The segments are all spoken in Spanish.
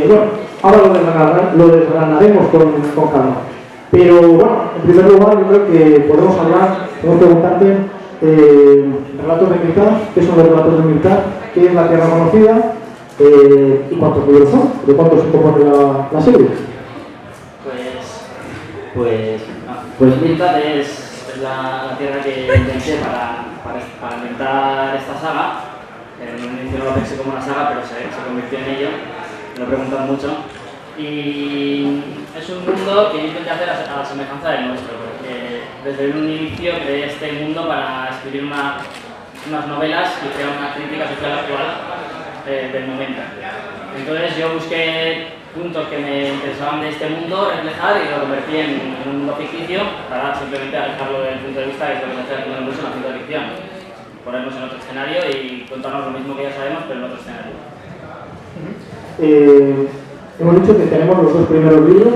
Bueno, ahora lo desgranaremos con calma. Pero bueno, en primer lugar, yo creo que podemos preguntarte relatos de Mirtaz, qué son los relatos de Mirtaz, qué es la Tierra Conocida y cuántos libros son, de cuántos se compone la serie. Pues Mirtaz es la tierra que inventé para inventar esta saga. En un inicio no lo pensé como una saga, pero se convirtió en ello. Me lo preguntan mucho. Y es un mundo que yo intenté hacer a la semejanza del nuestro, porque desde un inicio creé este mundo para escribir unas novelas y crear una crítica social actual del momento. Entonces yo busqué puntos que me interesaban de este mundo reflejar y lo convertí en un mundo ficticio para simplemente alejarlo del punto de vista que es lo que se hace aquí en la ciencia ficción. Ponernos en otro escenario y contarnos lo mismo que ya sabemos, pero en otro escenario. Hemos dicho que tenemos los dos primeros libros.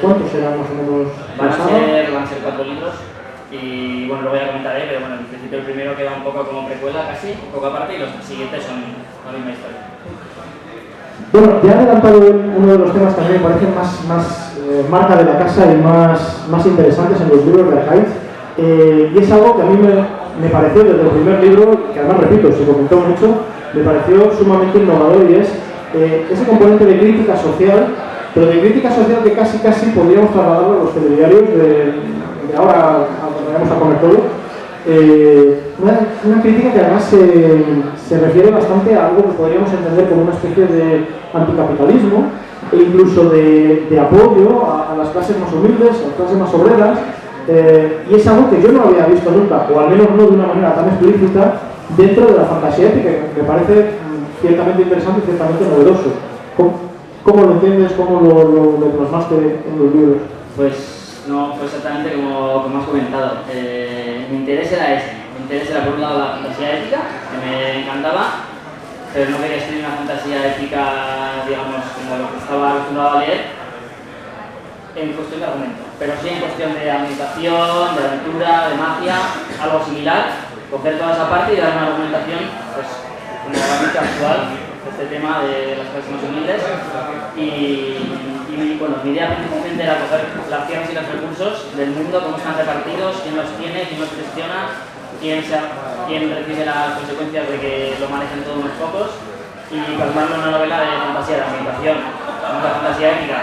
¿Cuántos serán más o menos? Van a ser 4 libros y bueno, lo voy a comentar, pero bueno, en principio el primero queda un poco como precuela casi, un poco aparte, y los siguientes son la misma historia. Bueno, ya he adelantado uno de los temas que a mí me parecen más marca de la casa y más interesantes en los libros de Arcaiz, y es algo que a mí me pareció desde el primer libro, que además repito, se comentó mucho, me pareció sumamente innovador, y es ese componente de crítica social, pero de crítica social que casi podríamos trasladarlo a los telediarios de ahora vamos a poner todo. Una crítica que además se refiere bastante a algo que podríamos entender como una especie de anticapitalismo e incluso de apoyo a las clases más humildes, a las clases más obreras, y es algo que yo no había visto nunca, o al menos no de una manera tan explícita, dentro de la fantasía épica, que me parece ciertamente interesante y ciertamente novedoso. ¿Cómo lo entiendes? ¿Cómo lo plasmaste en los libros? Pues no fue exactamente como has comentado. Mi interés era ese. Mi interés era por un lado la fantasía épica, que me encantaba, pero no quería escribir una fantasía épica, digamos, como lo que estaba acostumbrado a leer, en cuestión de argumento, pero sí en cuestión de ambientación, de aventura, de magia, algo similar, coger toda esa parte y dar una argumentación, pues, como realmente actual, de este tema de las clases más humildes. Y bueno, mi idea principalmente era coger las tierras y los recursos del mundo, cómo están repartidos, quién los tiene, quién los gestiona, quién recibe las consecuencias de que lo manejen todos unos pocos, y plasmarlo en una novela de fantasía, de ambientación, una fantasía épica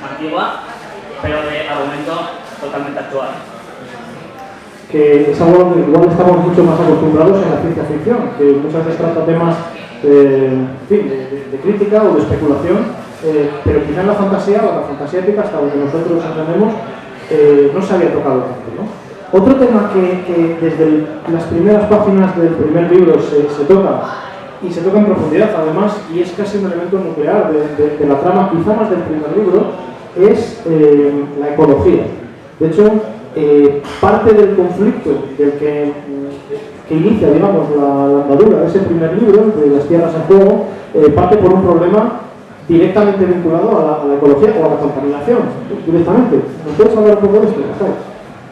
antigua, pero de argumento totalmente actual. Que es algo que igual estamos mucho más acostumbrados en la ciencia ficción, que muchas veces trata temas de crítica o de especulación, pero quizá en la fantasía o la fantasía épica, hasta donde nosotros entendemos, no se había tocado tanto, ¿no? Otro tema que desde las primeras páginas del primer libro se toca, y se toca en profundidad además, y es casi un elemento nuclear de la trama, quizá más del primer libro, es la ecología. De hecho, parte del conflicto del que inicia, digamos, la andadura de ese primer libro, de las tierras en juego, parte por un problema directamente vinculado a la ecología o a la contaminación, directamente. ¿Nos puedes hablar un poco de esto?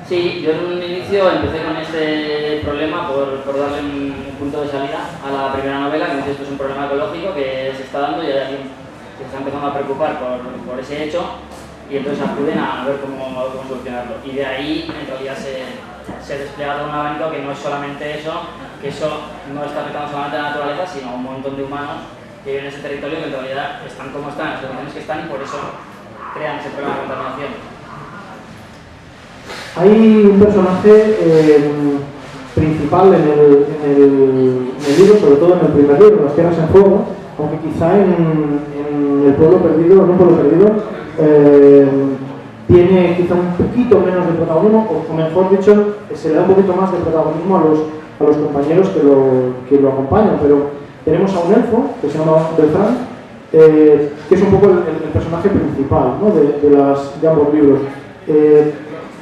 Sí, yo en un inicio empecé con este problema por darle un punto de salida a la primera novela, que esto es un problema ecológico que se está dando y hay alguien que se está empezando a preocupar por ese hecho, y entonces acuden a ver cómo solucionarlo. Y de ahí, en realidad, se despliega todo un abanico que no es solamente eso, que eso no está afectando solamente a la naturaleza, sino a un montón de humanos que viven en ese territorio que en realidad están como están, en las condiciones que están, y por eso crean ese problema de contaminación. Hay un personaje principal en el libro, sobre todo en el primer libro, Las Tierras en Juego, aunque quizá en El Pueblo Perdido, en Un Pueblo Perdido, tiene quizá un poquito menos de protagonismo, o mejor dicho, se le da un poquito más de protagonismo a los compañeros que lo acompañan, pero tenemos a un elfo que se llama Beltrán, que es un poco el personaje principal, ¿no?, de ambos libros.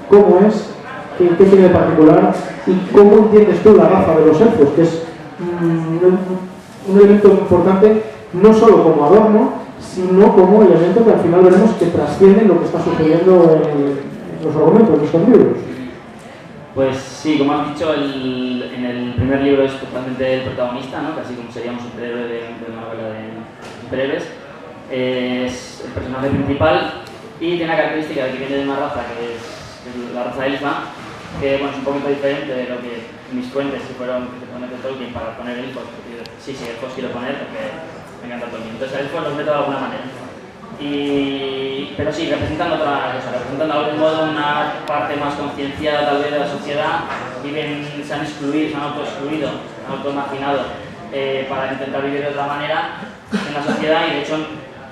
¿Cómo es? ¿Qué tiene de particular? ¿Y cómo entiendes tú la raza de los elfos? Que es un elemento importante no solo como adorno, sino como elemento que al final veremos que trasciende lo que está sucediendo en los argumentos de estos libros. Pues sí, como has dicho, en el primer libro es totalmente el protagonista, ¿no?, casi como sería un superhéroe de una novela de superhéroes. es el personaje principal y tiene la característica de que viene de una raza que es la raza elfa, que bueno, es un poquito diferente de lo que mis fuentes que fueron principalmente Tolkien para poner elfos, porque sí, elfos quiero poner porque me encanta Tolkien, entonces elfos los meto de alguna manera. Pero sí, representan otra cosa, representan de algún modo una parte más concienciada tal vez de la sociedad, se han excluido, se han autoexcluido, se han automarginado para intentar vivir de otra manera en la sociedad y de hecho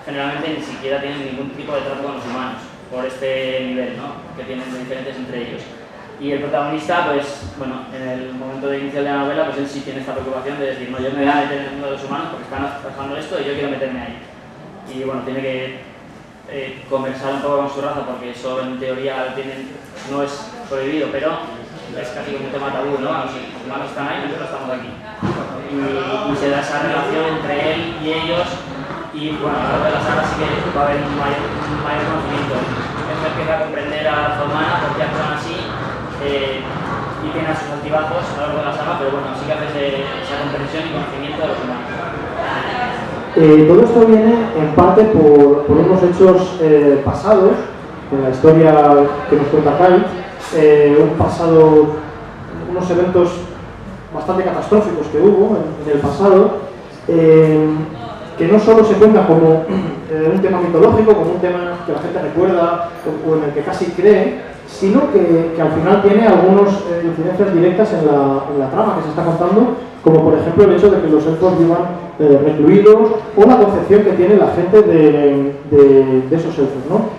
generalmente ni siquiera tienen ningún tipo de trato con los humanos por este nivel, ¿no?, que tienen de diferentes entre ellos. Y el protagonista, pues, bueno, en el momento de inicial de la novela, pues él sí tiene esta preocupación de decir, no, yo me voy a meter en el mundo de los humanos porque están pasando esto y yo quiero meterme ahí. Y bueno, tiene que conversar un poco con su raza porque eso en teoría no es prohibido, pero es casi como un tema tabú, ¿no? Los humanos están ahí, nosotros estamos aquí. Y se da esa relación entre él y ellos. Y bueno, a lo largo de la saga sí que va a haber un mayor conocimiento. Él empieza a comprender a la raza humana, por qué actúan así, y tiene sus altibajos a lo largo de la saga, pero bueno, sí que hace esa comprensión y conocimiento de los humanos. Todo esto viene en parte por unos hechos pasados, en la historia que nos cuenta Kai, unos eventos bastante catastróficos que hubo en el pasado, que no solo se cuentan como un tema mitológico, como un tema que la gente recuerda o en el que casi cree, sino que al final tiene algunas incidencias directas en la trama que se está contando, como por ejemplo el hecho de que los elfos vivan recluidos o la concepción que tiene la gente de esos elfos, ¿no?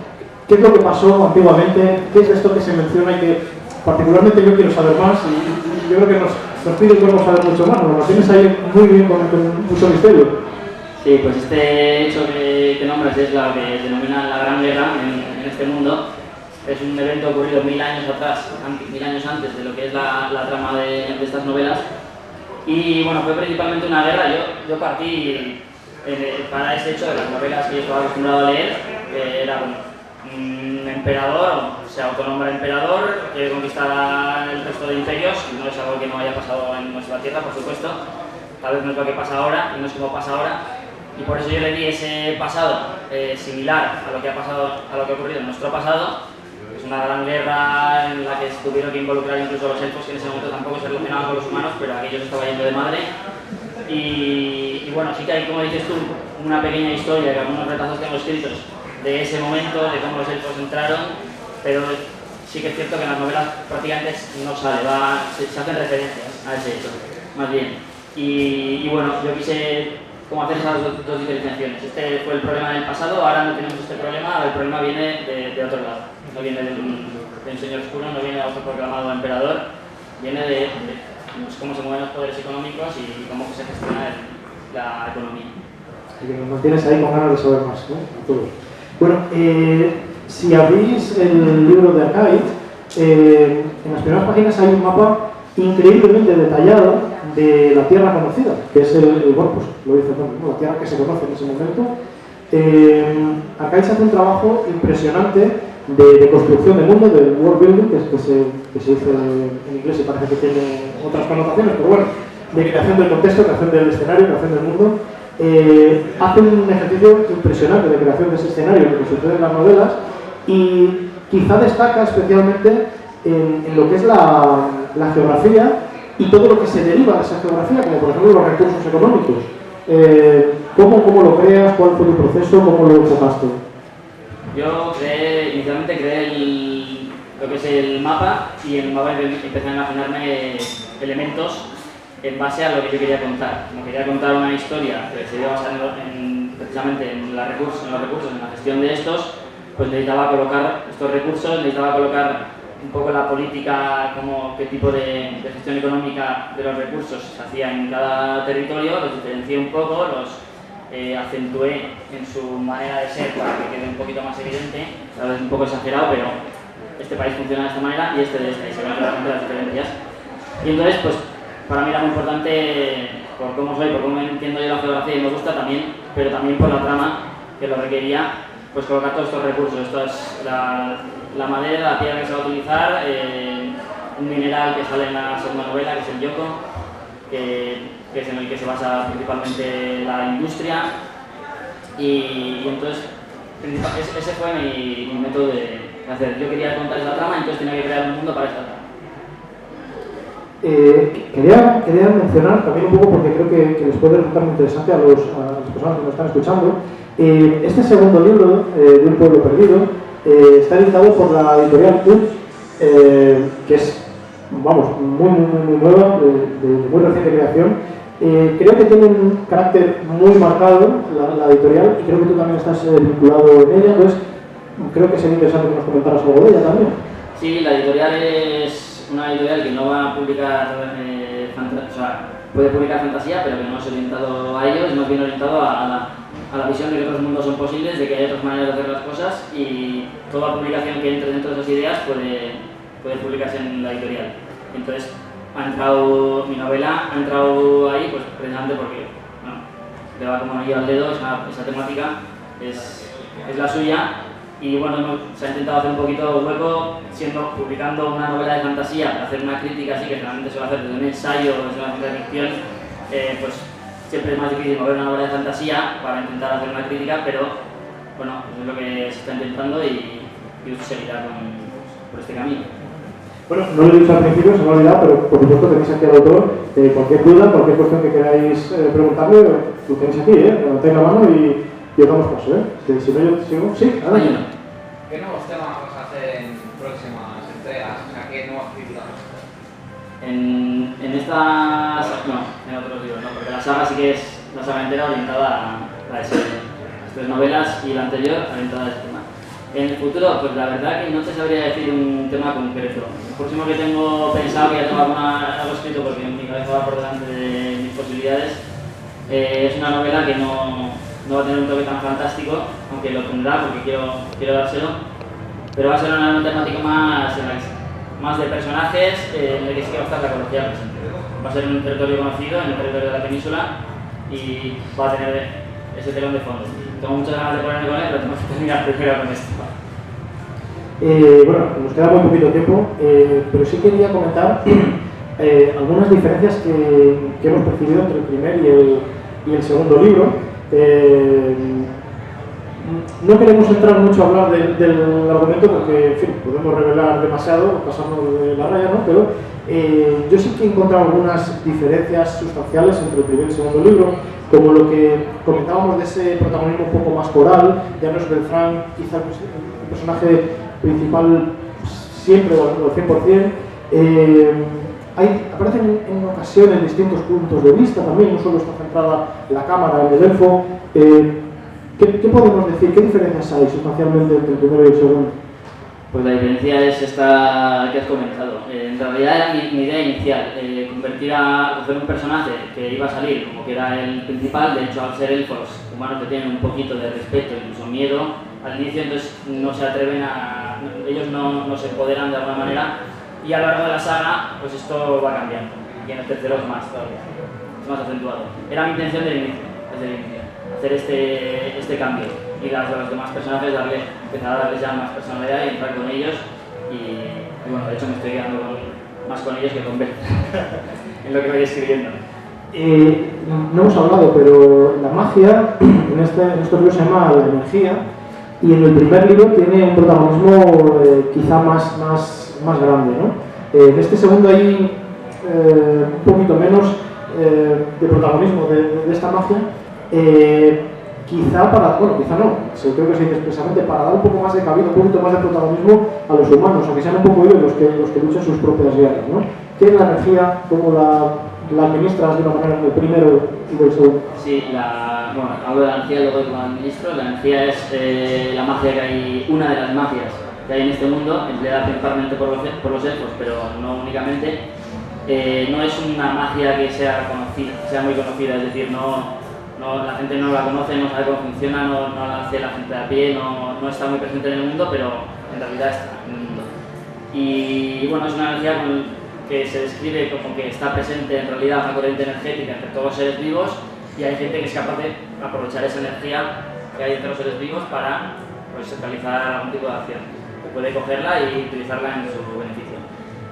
¿Qué es lo que pasó antiguamente? ¿Qué es esto que se menciona y que particularmente yo quiero saber más? Y yo creo que nos pide que podemos saber mucho más, nos lo tienes ahí muy bien con mucho misterio. Sí, pues este hecho que nombras es lo que denominan la Gran Guerra en este mundo. Es un evento ocurrido 1000 años atrás, 1000 años antes de lo que es la trama de estas novelas. Y bueno, fue principalmente una guerra. Yo partí para ese hecho de las novelas que yo estaba acostumbrado a leer, que era un emperador, se autonombra emperador, que conquistaba el resto de imperios, y no es algo que no haya pasado en nuestra tierra, por supuesto. Tal vez no es lo que pasa ahora, y no es como pasa ahora. Y por eso yo le di ese pasado similar a lo que ha pasado, a lo que ha ocurrido en nuestro pasado. Es una gran guerra en la que tuvieron que involucrar incluso a los elfos, que en ese momento tampoco se relacionaban con los humanos, pero aquello se estaba yendo de madre. Y bueno, sí que hay, como dices tú, una pequeña historia que algunos retazos tengo escritos de ese momento, de cómo los elfos entraron, pero sí que es cierto que en las novelas prácticamente no sale, se hacen referencias a ese hecho, más bien. Y bueno, yo quise como hacer esas dos diferenciaciones. Este fue el problema del pasado, ahora no tenemos este problema, el problema viene de otro lado. No viene de un señor oscuro, no viene de autoproclamado emperador, viene de pues, cómo se mueven los poderes económicos y cómo se gestiona la economía. Y que nos mantienes ahí con ganas de saber más, ¿no? A todos. Bueno, si abrís el libro de Arcade, en las primeras páginas hay un mapa increíblemente detallado de la tierra conocida, que es bueno, pues lo dice el nombre, ¿no? La tierra que se conoce en ese momento. Arcade hace un trabajo impresionante de construcción de mundo, del world building, que se dice en inglés y parece que tiene otras connotaciones, pero bueno, de creación del contexto, creación del escenario, creación del mundo. Hace un ejercicio impresionante de creación de ese escenario que sucede en las novelas y quizá destaca especialmente en lo que es la geografía y todo lo que se deriva de esa geografía, como por ejemplo los recursos económicos. ¿Cómo lo creas? ¿Cuál fue tu proceso? ¿Cómo lo enfocaste? Yo inicialmente creé lo que es el mapa y en el mapa empecé a imaginarme elementos en base a lo que yo quería contar. Como quería contar una historia que se iba a basar precisamente en los recursos, en la gestión de estos, pues necesitaba colocar estos recursos, necesitaba colocar un poco la política, qué tipo de gestión económica de los recursos se hacía en cada territorio, los diferencié un poco, los acentué en su manera de ser para que quede un poquito más evidente, tal vez un poco exagerado, pero este país funciona de esta manera y este de esta, y se ven claramente las diferencias. Y entonces, pues, para mí era muy importante, por cómo soy, por cómo entiendo yo la geografía y me gusta también, pero también por la trama que lo requería, pues colocar todos estos recursos. Esto es la madera, la piedra que se va a utilizar, un mineral que sale en la segunda novela, que es el yoco, que es en el que se basa principalmente la industria, Y entonces, ese fue mi método de hacer. Yo quería contar esa trama, entonces tenía que crear un mundo para esa trama. Quería mencionar también un poco, porque creo que les puede resultar muy interesante a las personas que nos están escuchando. Este segundo libro, de Un pueblo perdido, está editado por la editorial UT, que es, vamos, muy nueva, de muy reciente creación. Creo que tiene un carácter muy marcado la editorial, y creo que tú también estás vinculado en ella, entonces creo que sería interesante que nos comentaras algo de ella también. Sí, la editorial es una editorial que no va a publicar, o sea, puede publicar fantasía, pero que no es orientado a ello, es más bien orientado a la visión de que otros mundos son posibles, de que hay otras maneras de hacer las cosas, y toda publicación que entre dentro de esas ideas puede publicarse en la editorial. Entonces, mi novela ha entrado ahí pues precisamente porque, bueno, le va como anillo al dedo, esa temática es la suya. Y bueno, se ha intentado hacer un poquito hueco, publicando una novela de fantasía para hacer una crítica así, que realmente se va a hacer desde un ensayo, desde una ciencia ficción, pues siempre es más difícil mover una novela de fantasía para intentar hacer una crítica, pero bueno, eso es lo que se está intentando y seguirá por este camino. Bueno, no lo he dicho al principio, se me ha olvidado, pero por supuesto tenéis aquí al autor. Cualquier duda, cualquier cuestión que queráis preguntarle, lo tenéis aquí, levantáis la mano y os damos paso, Si no, yo sigo. Sí, ahora. ¿Qué nuevos temas vas a hacer en próximas entregas? O sea, ¿qué nuevas críticas? En estas... no, en otros libros, no, porque la saga sí que es la saga entera orientada a esas tres novelas, y la anterior orientada a ese tema. En el futuro, pues la verdad que no te sabría decir un tema concreto. El próximo que tengo pensado, que ya tengo algo escrito porque mi cabeza va por delante de mis posibilidades, es una novela que no va a tener un toque tan fantástico, aunque lo tendrá porque quiero dárselo, pero va a ser una temática más de personajes, en el que sí que va a estar la ecología presente. Va a ser en un territorio conocido, en el territorio de la península, y va a tener ese telón de fondo. Tengo muchas ganas de ponerme con él, pero tengo que terminar primero con esto. Bueno, nos queda muy poquito tiempo, pero sí quería comentar algunas diferencias que hemos percibido entre el primer y el segundo libro. No queremos entrar mucho a hablar del argumento porque, en fin, podemos revelar demasiado, pasarnos de la raya, ¿no? Pero yo sí que he encontrado algunas diferencias sustanciales entre el primer y el segundo libro, como lo que comentábamos de ese protagonismo un poco más coral. Ya no es Beltrán, quizá el personaje principal siempre al 100%. Aparecen en ocasiones distintos puntos de vista también, no solo está centrada la cámara en el elfo. ¿Qué podemos decir? ¿Qué diferencias hay sustancialmente entre el primero y el segundo? Pues la diferencia es esta que has comentado. En realidad era mi idea inicial, coger un personaje que iba a salir como que era el principal. De hecho, al ser elfos humanos que tienen un poquito de respeto, incluso miedo al inicio, entonces no se atreven ellos no se empoderan de alguna manera, y a lo largo de la saga pues esto va cambiando, y en el tercero es más todavía, es más acentuado. Era mi intención desde el inicio, hacer este cambio, y a los demás personajes empezar a darles ya más personalidad y entrar con ellos, y bueno, de hecho me estoy quedando más con ellos que con Beth en lo que voy escribiendo. No hemos hablado, pero la magia en estos libros se llama la energía, y en el primer libro tiene un protagonismo quizá más grande, ¿no? En este segundo hay un poquito menos de protagonismo de esta magia. Quizá creo que se dice expresamente, para dar un poco más de cabida, un poquito más de protagonismo a los humanos, a que sean un poco ellos los que luchan sus propias guerras, ¿no? ¿Qué es la energía? ¿Cómo la administras de una manera en el primero y del segundo? Sí, hablo de la energía, luego como administro. La energía es la magia que hay, una de las magias que hay en este mundo, empleada principalmente por los elfos, pero no únicamente. No es una magia que sea muy conocida, es decir, la gente no la conoce, no sabe cómo funciona, no la hace la gente de a pie, no está muy presente en el mundo, pero en realidad está en el mundo. Y bueno, es una energía que se describe como que está presente en realidad una corriente energética entre todos los seres vivos, y hay gente que es capaz de aprovechar esa energía que hay entre los seres vivos para realizar algún tipo de acción. Puede cogerla y utilizarla en su beneficio.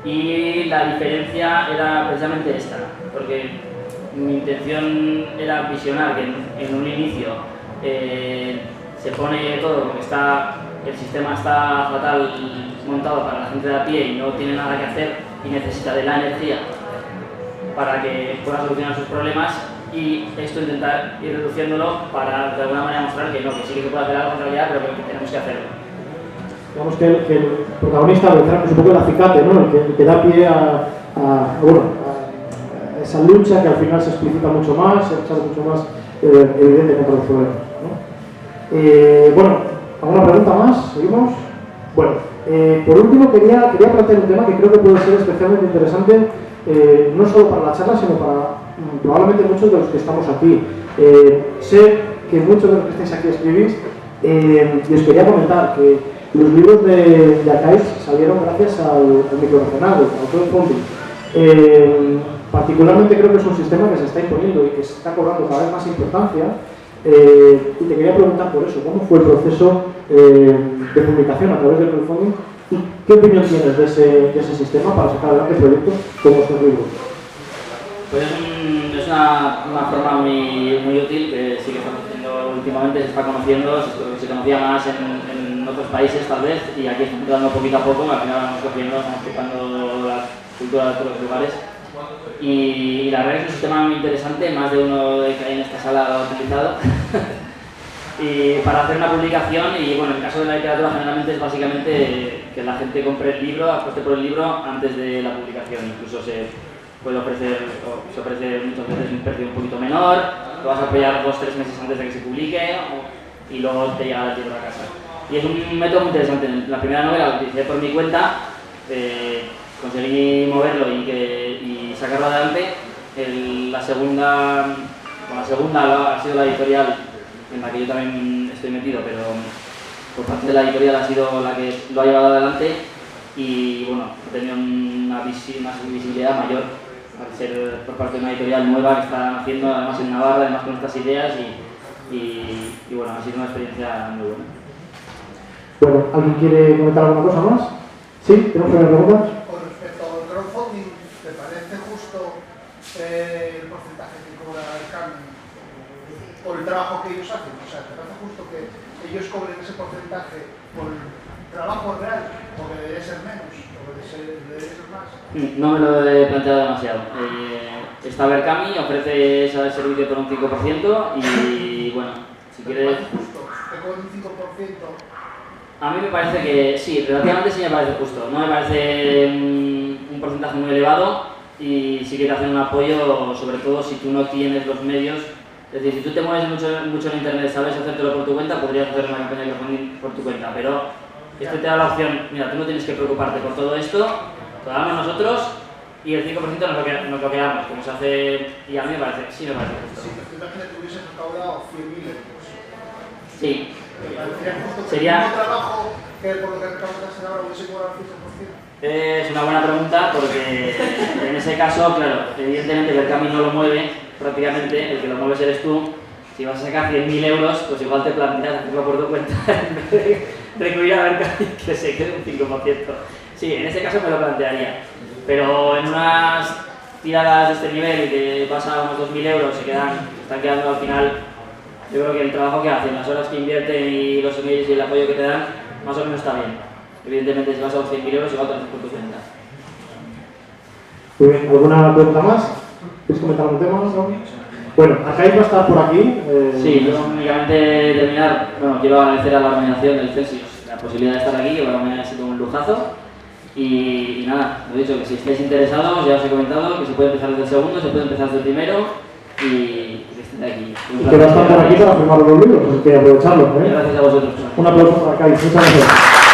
Y la diferencia era precisamente esta, porque mi intención era visionar que en un inicio se pone todo, el sistema está fatal montado para la gente de a pie y no tiene nada que hacer y necesita de la energía para que pueda solucionar sus problemas, y esto intentar ir reduciéndolo para de alguna manera mostrar que no, que sí que se puede hacer algo en realidad, pero que tenemos que hacerlo. Digamos que el protagonista es un poco el acicate, ¿no? El que da pie a esa lucha que al final se explicita mucho más, se hace mucho más evidente contra los problemas, ¿no? Bueno, ¿alguna pregunta más? ¿Seguimos? Bueno, por último quería plantear un tema que creo que puede ser especialmente interesante, no solo para la charla, sino para probablemente muchos de los que estamos aquí. Sé que muchos de los que estáis aquí escribís, y os quería comentar que los libros de Arcaiz salieron gracias al micromecenazgo, al crowdfunding. Particularmente creo que es un sistema que se está imponiendo y que se está cobrando cada vez más importancia. Y te quería preguntar por eso, ¿cómo fue el proceso de publicación a través del crowdfunding? ¿Y qué opinión tienes de ese sistema para sacar adelante proyectos como estos libros? Pues es una forma muy útil que sí que estamos haciendo últimamente, se está conociendo, se conocía más en otros países tal vez, y aquí estamos entrando poquito a poco, al final vamos cogiendo, estamos tocando la cultura de todos los lugares. Y la verdad es que es un sistema muy interesante, más de uno que hay en esta sala lo ha utilizado. Y para hacer una publicación, y bueno, en el caso de la literatura generalmente es básicamente que la gente compre el libro, apueste por el libro antes de la publicación. Incluso se ofrece muchas veces un precio un poquito menor, lo vas a apoyar 2 o 3 meses antes de que se publique y luego te llega el libro a casa. Y es un método muy interesante. La primera novela la utilicé por mi cuenta, conseguí moverlo y sacarlo adelante. La segunda ha sido la editorial en la que yo también estoy metido, pero por parte de la editorial ha sido la que lo ha llevado adelante, y bueno, ha tenido una visibilidad mayor al ser por parte de una editorial nueva que está haciendo, además en Navarra, además con estas ideas, y bueno, ha sido una experiencia muy buena. Bueno, ¿alguien quiere comentar alguna cosa más? ¿Sí? ¿Tenemos primera pregunta? Con respecto al crowdfunding, ¿te parece justo el porcentaje que cobra el CAMI por el trabajo que ellos hacen? O sea, ¿te parece justo que ellos cobren ese porcentaje por el trabajo real, o que debería ser menos, o que debería ser más? No me lo he planteado demasiado. Esta Berkami ofrece ese servicio por un 5%, y bueno, si quieres... ¿Justo? ¿Te cobran un 5%? A mí me parece que sí, relativamente sí me parece justo. No me parece un porcentaje muy elevado, y sí que te hacen un apoyo, sobre todo si tú no tienes los medios. Es decir, si tú te mueves mucho en internet, sabes hacértelo por tu cuenta, podrías hacer una campaña de crowdfunding por tu cuenta, pero este te da la opción, mira, tú no tienes que preocuparte por todo esto, lo damos nosotros y el 5% nos lo quedamos, como se hace, y a mí me parece justo. Sí, pero tú imagínate que hubiese recaudado 100.000 euros. Sí. ¿Te parecería justo que Sería... el mismo trabajo que por lo que recaudaste ahora hubiese cobrado el 5%? Es una buena pregunta, porque en ese caso, claro, evidentemente Berkami no lo mueve prácticamente, el que lo mueves eres tú. Si vas a sacar 100.000 euros, pues igual te planteas hacerlo por tu cuenta en vez de recurrir a Berkami, que se quede un 5%. Sí, en ese caso me lo plantearía, pero en unas tiradas de este nivel que vas a unos 2.000 euros, están quedando al final. Yo creo que el trabajo que hacen, las horas que invierten y los emails y el apoyo que te dan, más o menos está bien. Evidentemente, si vas a los 100.000 euros, igual te lo haces por tu cuenta. Muy bien, ¿alguna pregunta más? ¿Quieres comentar algún tema? ¿No? Bueno, Arcaiz va a estar por aquí. Sí, yo únicamente terminar, bueno, quiero agradecer a la organización del Celsius la posibilidad de estar aquí, que para mí ha sido un lujazo. Y nada, lo he dicho, que si estáis interesados, ya os he comentado que se puede empezar desde el segundo, se puede empezar desde el primero, y que estén aquí. Y que va a estar por aquí para firmar los libros, así que aprovecharlo. Gracias a vosotros. Un aplauso para Arcaiz, muchas gracias.